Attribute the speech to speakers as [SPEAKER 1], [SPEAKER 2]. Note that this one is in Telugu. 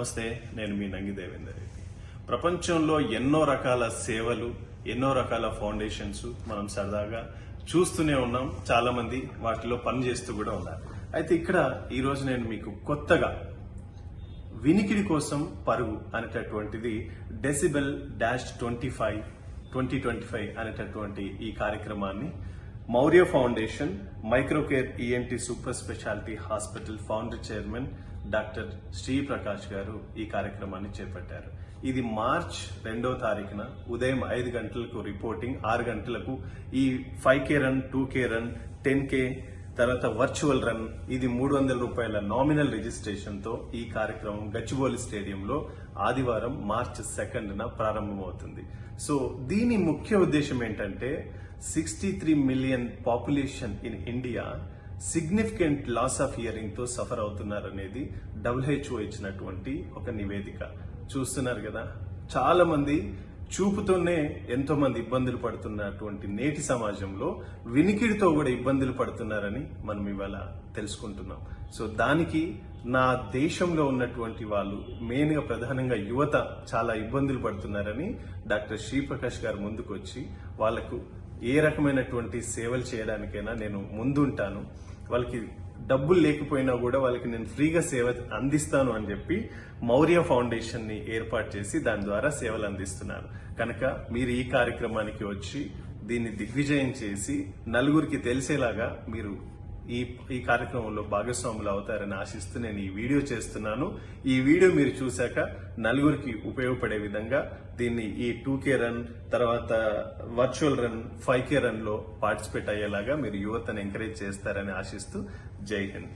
[SPEAKER 1] నమస్తే, నేను మీ నంగి దేవేందర్ రెడ్డి. ప్రపంచంలో ఎన్నో రకాల సేవలు, ఎన్నో రకాల ఫౌండేషన్స్ మనం సరదాగా చూస్తూనే ఉన్నాం. చాలా మంది వాటిలో పనిచేస్తూ కూడా ఉన్నారు. అయితే ఇక్కడ ఈరోజు నేను మీకు కొత్తగా వినికిడి కోసం పరుగు అనేటటువంటిది డెసిబెల్ -25 2025 అనేటటువంటి ఈ కార్యక్రమాన్ని Maurya foundation microcare ENT super speciality hospital founder chairman doctor Sriprakash garu ఈ కార్యక్రమాన్ని చేపట్టారు. ఇది మార్చ్ 2వ తారీఖున ఉదయం 5 గంటలకు రిపోర్టింగ్, 6 గంటలకు ఈ 5K run, 2K run, 10K తర్వాత వర్చువల్ రన్. ఇది 300 రూపాయల నామినల్ రిజిస్ట్రేషన్ తో ఈ కార్యక్రమం గచ్చిబౌలి స్టేడియంలో ఆదివారం మార్చ్ 2న ప్రారంభమవుతుంది. సో దీని ముఖ్య ఉద్దేశం ఏంటంటే 63 million population in India significant loss of hearing తో సఫర్ అవుతున్నారనేది WHO ఇచ్చినటువంటి ఒక నివేదిక. చూస్తున్నారు కదా, చాలా మంది చూపుతోనే ఎంతో మంది ఇబ్బందులు పడుతున్నటువంటి నేటి సమాజంలో వినికిడితో కూడా ఇబ్బందులు పడుతున్నారని మనం ఇవాళ తెలుసుకుంటున్నాం. సో దానికి నా దేశంలో ఉన్నటువంటి వాళ్ళు, మెయిన్ గా ప్రధానంగా యువత చాలా ఇబ్బందులు పడుతున్నారని డాక్టర్ శ్రీప్రకాష్ గారు ముందుకు వచ్చి వాళ్లకు ఏ రకమైనటువంటి సేవలు చేయడానికైనా నేను ముందుంటాను, వాళ్ళకి డబ్బులు లేకపోయినా కూడా వాళ్ళకి నేను ఫ్రీగా సేవ అందిస్తాను అని చెప్పి మౌర్య ఫౌండేషన్ ని ఏర్పాటు చేసి దాని ద్వారా సేవలు అందిస్తున్నారు. కనుక మీరు ఈ కార్యక్రమానికి వచ్చి దీన్ని దిగ్విజయం చేసి నలుగురికి తెలిసేలాగా మీరు ఈ కార్యక్రమంలో భాగస్వాములు అవుతారని ఆశిస్తూ నేను ఈ వీడియో చేస్తున్నాను. ఈ వీడియో మీరు చూశాక నలుగురికి ఉపయోగపడే విధంగా దీన్ని ఈ 2K రన్, తర్వాత వర్చువల్ రన్, 5K రన్ లో పార్టిసిపేట్ అయ్యేలాగా మీరు యువతను ఎంకరేజ్ చేస్తారని ఆశిస్తూ జై హింద్.